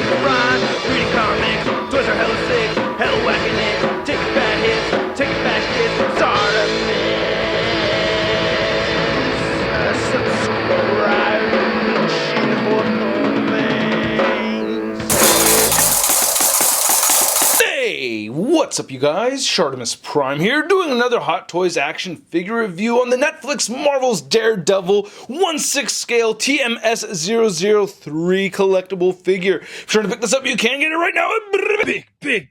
working the rhyme, reading comics, toys are hella sick, hella whacking it, taking bad hits, taking bad shits, subscribe for things. Hey, what's up you guys? ShartimusPrime here, doing another Hot Toys action figure review on the Netflix Marvel's Daredevil 1/6 scale TMS003 collectible figure. If you're trying to pick this up, you can get it right now. Big.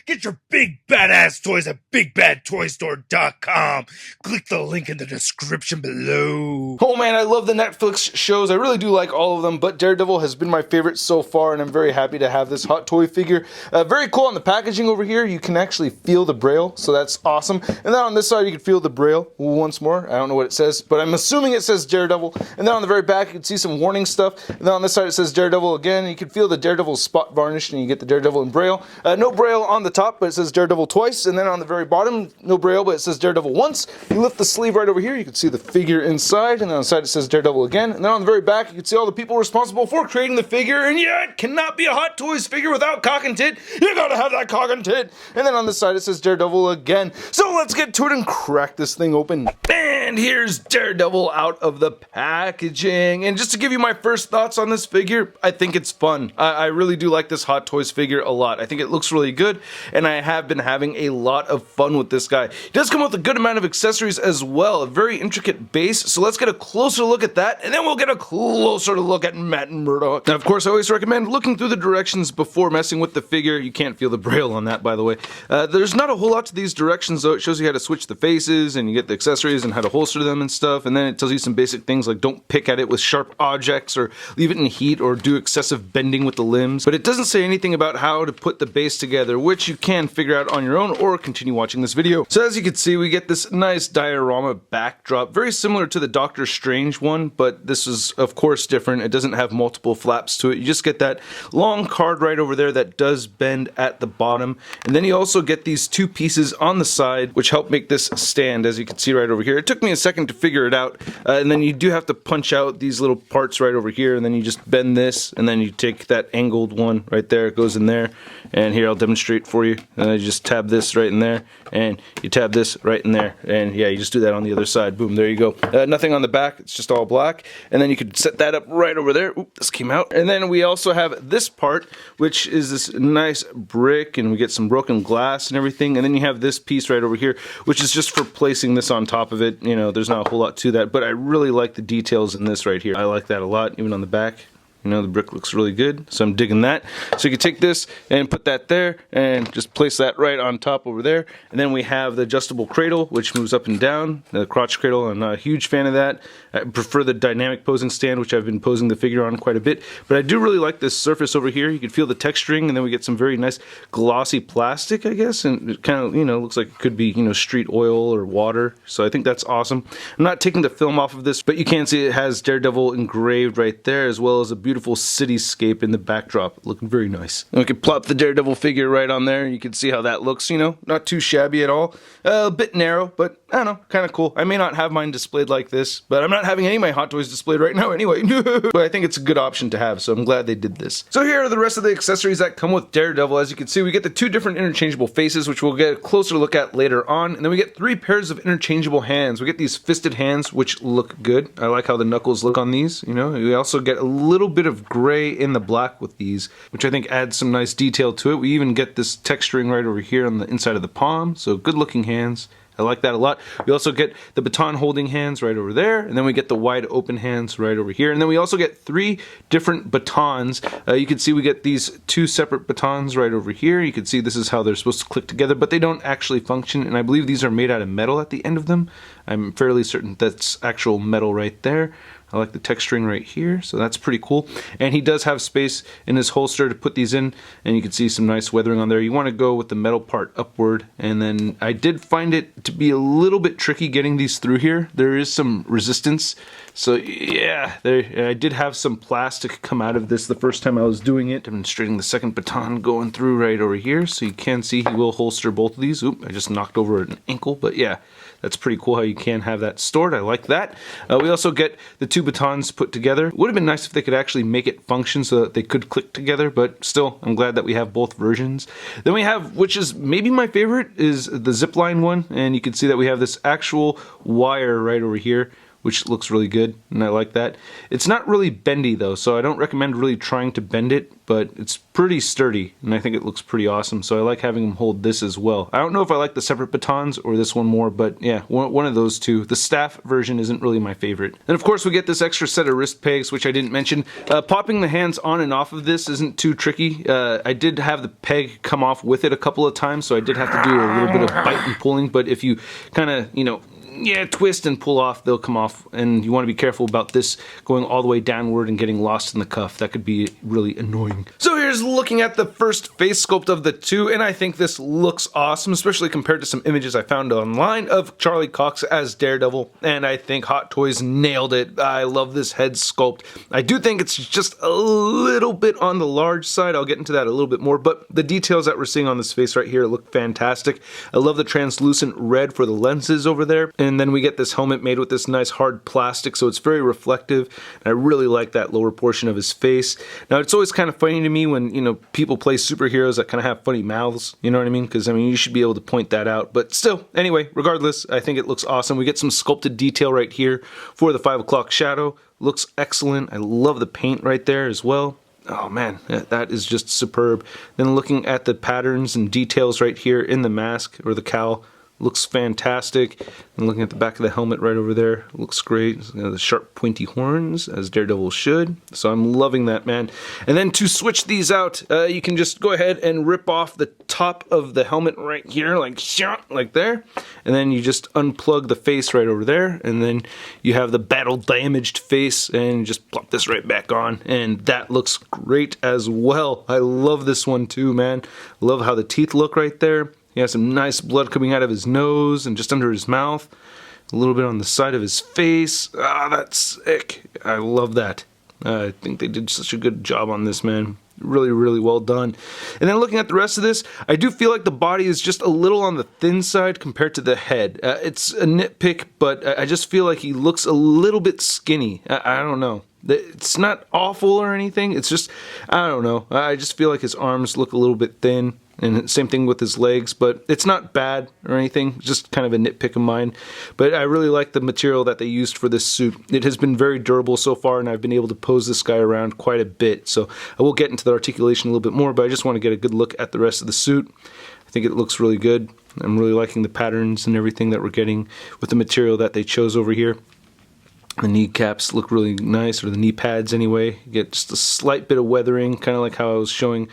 Get your big badass toys at BigBadToyStore.com. Click the link in the description below. Oh man, I love the Netflix shows. I really do like all of them, but Daredevil has been my favorite so far, and I'm very happy to have this Hot Toy figure. Very cool on the packaging over here. You can actually feel the braille, so that's awesome. And then on this side, you can feel the braille once more. I don't know what it says, but I'm assuming it says Daredevil. And then on the very back, you can see some warning stuff. And then on this side, it says Daredevil again. You can feel the Daredevil spot varnished, and you get the Daredevil in braille. No braille on the top, but it says Daredevil twice. And then on the very bottom, no braille, but it says Daredevil once. You lift the sleeve right over here, you can see the figure inside. And then on the side, it says Daredevil again. And then on the very back, you can see all the people responsible for creating the figure. And yeah, it cannot be a Hot Toys figure without cock and tit. You gotta have that cock and tit. And then on this side, it says Daredevil again. So let's get to it and crack this thing open. And here's Daredevil out of the packaging. And just to give you my first thoughts on this figure, I think it's fun. I really do like this Hot Toys figure a lot. I think it looks really good, and I have been having a lot of fun with this guy. He does come with a good amount of accessories as well, a very intricate base, so let's get a closer look at that, and then we'll get a closer look at Matt Murdock. Now, of course, I always recommend looking through the directions before messing with the figure. You can't feel the braille on that, by the way. There's not a whole lot to these directions, though. It shows you how to switch the faces, and you get the accessories and how to holster them and stuff, and then it tells you some basic things like don't pick at it with sharp objects, or leave it in heat, or do excessive bending with the limbs, but it doesn't say anything about how to put the base together, which you can figure out on your own or continue watching this video. So as you can see, we get this nice diorama backdrop, very similar to the Doctor Strange one, but this is of course different. It doesn't have multiple flaps to it. You just get that long card right over there that does bend at the bottom, and then you also get these two pieces on the side which help make this stand, as you can see right over here. It took me a second to figure it out, and then you do have to punch out these little parts right over here, and then you just bend this, and then you take that angled one right there, it goes in there, and here I'll demonstrate for you. You just tab this right in there, and you tab this right in there, and yeah, you just do that on the other side. Boom, there you go. Nothing on the back, it's just all black, and then you could set that up right over there. Oop, this came out. And then we also have this part, which is this nice brick, and we get some broken glass and everything, and then you have this piece right over here, which is just for placing this on top of it. You know, there's not a whole lot to that, but I really like the details in this right here. I like that a lot, even on the back. You know, the brick looks really good, so I'm digging that. So you can take this and put that there and just place that right on top over there. And then we have the adjustable cradle, which moves up and down, the crotch cradle. I'm not a huge fan of that. I prefer the dynamic posing stand, which I've been posing the figure on quite a bit. But I do really like this surface over here. You can feel the texturing, and then we get some very nice glossy plastic, I guess. And it kind of, you know, looks like it could be, you know, street oil or water. So I think that's awesome. I'm not taking the film off of this, but you can see it has Daredevil engraved right there, as well as a beautiful cityscape in the backdrop, looking very nice. And we can plop the Daredevil figure right on there. You can see how that looks, you know, not too shabby at all. A bit narrow, but I don't know, kind of cool. I may not have mine displayed like this, but I'm not having any of my Hot Toys displayed right now anyway. But I think it's a good option to have, so I'm glad they did this. So here are the rest of the accessories that come with Daredevil. As you can see, we get the two different interchangeable faces, which we'll get a closer look at later on. And then we get three pairs of interchangeable hands. We get these fisted hands, which look good. I like how the knuckles look on these, you know. We also get a little bit of gray in the black with these, which I think adds some nice detail to it. We even get this texturing right over here on the inside of the palm, so good looking hands. I like that a lot. We also get the baton holding hands right over there, and then we get the wide open hands right over here, and then we also get three different batons. You can see we get these two separate batons right over here. You can see this is how they're supposed to click together, but they don't actually function, and I believe these are made out of metal at the end of them. I'm fairly certain that's actual metal right there. I like the texturing right here, so that's pretty cool. And he does have space in his holster to put these in, and you can see some nice weathering on there. You want to go with the metal part upward, and then I did find it to be a little bit tricky getting these through here. There is some resistance, so yeah, I did have some plastic come out of this the first time I was doing it, demonstrating the second baton going through right over here, so you can see he will holster both of these. Oop, I just knocked over an ankle, but yeah, that's pretty cool how you can have that stored. I like that. We also get the two two batons put together. It would have been nice if they could actually make it function so that they could click together, but still, I'm glad that we have both versions. Then we have, which is maybe my favorite, is the zipline one, and you can see that we have this actual wire right over here, which looks really good, and I like that. It's not really bendy though, so I don't recommend really trying to bend it, but it's pretty sturdy, and I think it looks pretty awesome, so I like having them hold this as well. I don't know if I like the separate batons or this one more, but yeah, one of those two. The staff version isn't really my favorite. And of course we get this extra set of wrist pegs, which I didn't mention. Popping the hands on and off of this isn't too tricky. I did have the peg come off with it a couple of times, so I did have to do a little bit of bite and pulling, but if you kind of, twist and pull off, they'll come off, and you want to be careful about this going all the way downward and getting lost in the cuff. That could be really annoying. So here's looking at the first face sculpt of the two, and I think this looks awesome, especially compared to some images I found online of Charlie Cox as Daredevil, and I think Hot Toys nailed it. I love this head sculpt. I do think it's just a little bit on the large side. I'll get into that a little bit more, but the details that we're seeing on this face right here look fantastic. I love the translucent red for the lenses over there. And then we get this helmet made with this nice hard plastic, so it's very reflective, and I really like that lower portion of his face. Now, it's always kind of funny to me when, people play superheroes that kind of have funny mouths, you know what I mean? Because, you should be able to point that out. But still, anyway, regardless, I think it looks awesome. We get some sculpted detail right here for the 5 o'clock shadow. Looks excellent. I love the paint right there as well. Oh man, that is just superb. Then looking at the patterns and details right here in the mask, or the cowl, looks fantastic. And looking at the back of the helmet right over there, looks great. The sharp pointy horns, as Daredevil should. So I'm loving that, man. And then to switch these out, you can just go ahead and rip off the top of the helmet right here, like there. And then you just unplug the face right over there. And then you have the battle damaged face, and you just plop this right back on. And that looks great as well. I love this one too, man. Love how the teeth look right there. He has some nice blood coming out of his nose and just under his mouth. A little bit on the side of his face. Ah, that's sick. I love that. I think they did such a good job on this, man. Really, really well done. And then looking at the rest of this, I do feel like the body is just a little on the thin side compared to the head. It's a nitpick, but I just feel like he looks a little bit skinny. I don't know. It's not awful or anything. It's just, I don't know. I just feel like his arms look a little bit thin. And same thing with his legs, but it's not bad or anything, just kind of a nitpick of mine. But I really like the material that they used for this suit. It has been very durable so far, and I've been able to pose this guy around quite a bit. So I will get into the articulation a little bit more, but I just want to get a good look at the rest of the suit. I think it looks really good. I'm really liking the patterns and everything that we're getting with the material that they chose over here. The kneecaps look really nice, or the knee pads anyway. You get just a slight bit of weathering, kind of like how I was showing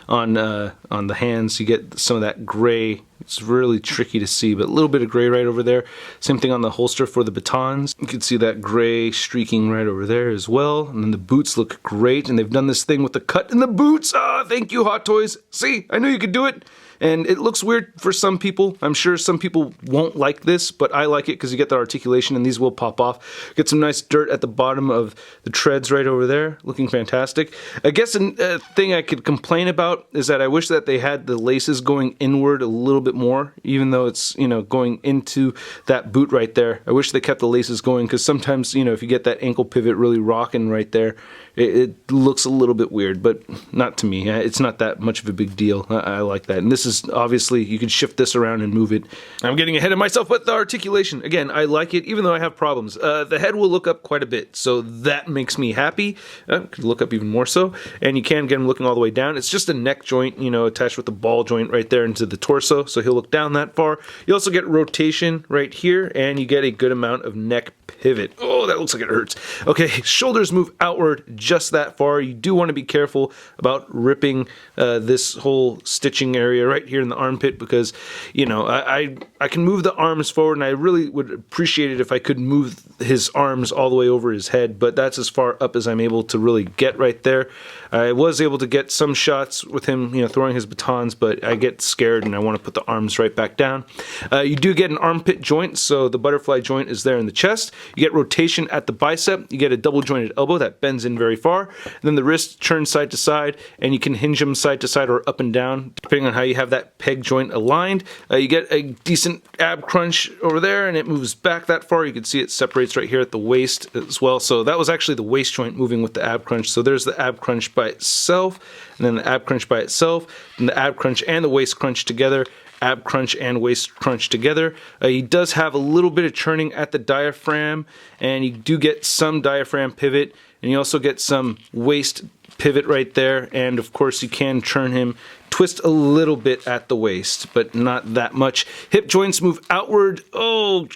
on the hands. You get some of that gray. It's really tricky to see, but a little bit of gray right over there. Same thing on the holster for the batons. You can see that gray streaking right over there as well. And then the boots look great, and they've done this thing with the cut in the boots. Ah, thank you, Hot Toys. See, I knew you could do it. And it looks weird for some people. I'm sure some people won't like this, but I like it because you get the articulation, and these will pop off. Get some nice dirt at the bottom of the treads right over there. Looking fantastic. I guess a thing I could complain about is that I wish that they had the laces going inward a little bit more, even though it's, going into that boot right there. I wish they kept the laces going, because sometimes, if you get that ankle pivot really rocking right there, it looks a little bit weird, but not to me. It's not that much of a big deal. I like that. And this is obviously, you can shift this around and move it. I'm getting ahead of myself with the articulation. Again, I like it, even though I have problems. The head will look up quite a bit, so that makes me happy. Could look up even more so. And you can get him looking all the way down. It's just a neck joint, attached with the ball joint right there into the torso, so he'll look down that far. You also get rotation right here, and you get a good amount of neck pivot. Oh, that looks like it hurts. Okay, shoulders move outward just that far. You do want to be careful about ripping this whole stitching area right here in the armpit, because I can move the arms forward, and I really would appreciate it if I could move his arms all the way over his head, but that's as far up as I'm able to really get right there. I was able to get some shots with him throwing his batons, but I get scared and I want to put the arms right back down. You do get an armpit joint, so the butterfly joint is there in the chest. You get rotation articulation at the bicep. You get a double jointed elbow that bends in very far. And then the wrist turns side to side, and you can hinge them side to side or up and down, depending on how you have that peg joint aligned. You get a decent ab crunch over there, and it moves back that far. You can see it separates right here at the waist as well. So that was actually the waist joint moving with the ab crunch. So there's the ab crunch by itself, and then the ab crunch by itself, and the ab crunch and the waist crunch together. Ab crunch and waist crunch together. He does have a little bit of churning at the diaphragm, and you do get some diaphragm pivot, and you also get some waist pivot right there, and of course you can churn him, twist a little bit at the waist, but not that much. Hip joints move outward,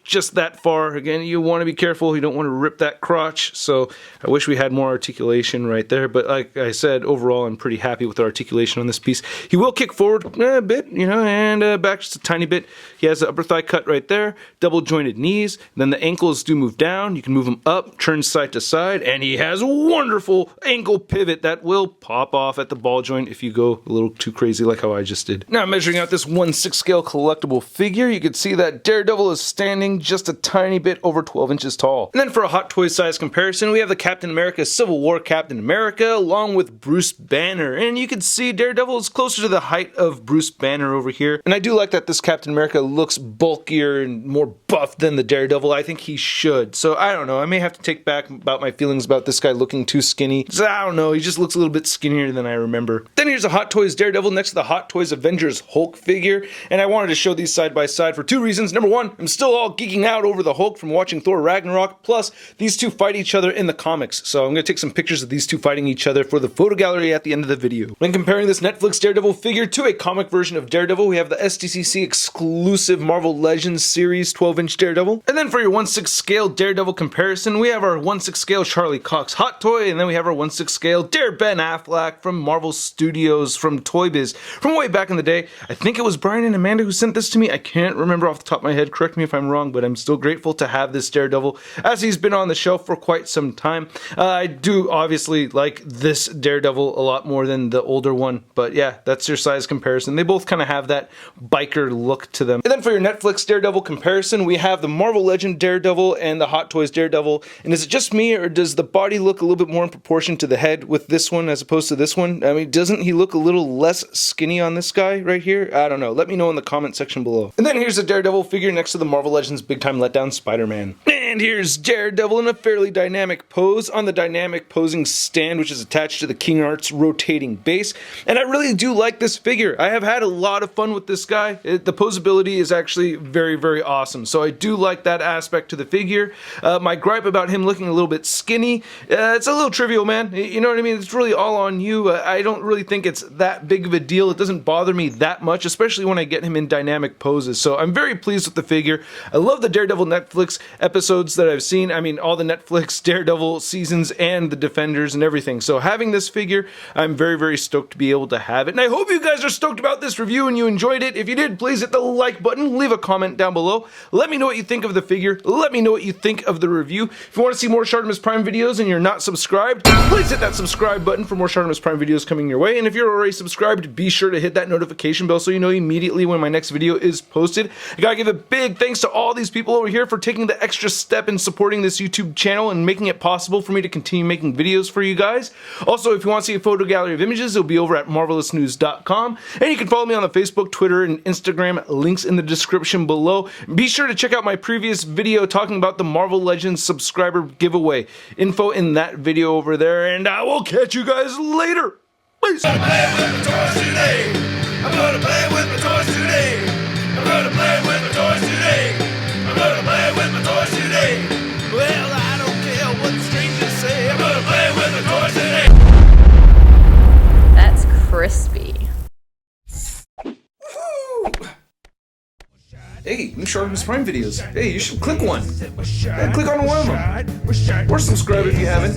just that far. Again, you want to be careful, you don't want to rip that crotch, so I wish we had more articulation right there, but like I said, overall I'm pretty happy with the articulation on this piece. He will kick forward a bit, and back just a tiny bit. He has the upper thigh cut right there, double jointed knees, then the ankles do move down, you can move them up, turn side to side, and he has a wonderful ankle pivot that will pop off at the ball joint if you go a little too crazy like how I just did. Now measuring out this 1/6 scale collectible figure, you can see that Daredevil is standing just a tiny bit over 12 inches tall. And then for a Hot Toys size comparison, we have the Captain America Civil War Captain America along with Bruce Banner. And you can see Daredevil is closer to the height of Bruce Banner over here. And I do like that this Captain America looks bulkier and more buff than the Daredevil. I think he should. So I don't know, I may have to take back about my feelings about this guy looking too skinny. So I don't know, he just looks a little bit skinnier than I remember. Then here's a Hot Toys Daredevil next to the Hot Toys Avengers Hulk figure, and I wanted to show these side by side for two reasons. Number one, I'm still all geeking out over the Hulk from watching Thor Ragnarok, plus these two fight each other in the comics, so I'm going to take some pictures of these two fighting each other for the photo gallery at the end of the video. When comparing this Netflix Daredevil figure to a comic version of Daredevil, we have the SDCC exclusive Marvel Legends series 12-inch Daredevil. And then for your 1/6 scale Daredevil comparison, we have our 1/6 scale Charlie Cox Hot Toy, and then we have our 1/6 scale Dare Ben Affleck from Marvel Studios from Toy Biz from way back in the day. I think it was Brian and Amanda who sent this to me. I can't remember off the top of my head. Correct me if I'm wrong, but I'm still grateful to have this Daredevil as he's been on the shelf for quite some time. I do obviously like this Daredevil a lot more than the older one, but yeah, that's your size comparison. They both kind of have that biker look to them. And then for your Netflix Daredevil comparison, we have the Marvel Legend Daredevil and the Hot Toys Daredevil. And is it just me, or does the body look a little bit more in proportion to the head with this one as opposed to this one? I mean, doesn't he look a little less skinny on this guy right here? I don't know. Let me know in the comment section below. And then here's the Daredevil figure next to the Marvel Legends Big Time Letdown Spider-Man. And here's Daredevil in a fairly dynamic pose on the dynamic posing stand, which is attached to the King Arts rotating base. And I really do like this figure. I have had a lot of fun with this guy. The posability is actually very, very awesome. So I do like that aspect to the figure. My gripe about him looking a little bit skinny, it's a little trivial, man. You know what I mean? It's really all on you. I don't really think it's that big of a deal. It doesn't bother me that much, especially when I get him in dynamic poses. So I'm very pleased with the figure. I love the Daredevil Netflix episodes that I've seen. I mean, all the Netflix Daredevil seasons and the Defenders and everything. So having this figure, I'm very, very stoked to be able to have it. And I hope you guys are stoked about this review and you enjoyed it. If you did, please hit the like button, leave a comment down below. Let me know what you think of the figure. Let me know what you think of the review. If you want to see more ShartimusPrime videos and you're not subscribed, please hit that subscribe button for more ShartimusPrime videos coming your way. And if you're already subscribed, be sure to hit that notification bell so you know immediately when my next video is posted. I gotta give a big thanks to all these people over here for taking the extra step in supporting this YouTube channel and making it possible for me to continue making videos for you guys. Also, if you want to see a photo gallery of images, it'll be over at marvelousnews.com. And you can follow me on the Facebook, Twitter, and Instagram, links in the description below. Be sure to check out my previous video talking about the Marvel Legends subscriber giveaway. Info in that video over there, and I will catch you guys later. Peace. I'm gonna play with my toys today. I'm gonna play with my toys today. I'm gonna play with my toys today. I'm gonna play with my toys today. Well, I don't care what the strangers say. I'm gonna play with my toys today. That's crispy. Hey, new ShartimusPrime videos. Hey, you should click one. Yeah, click on one of them. Or subscribe if you haven't.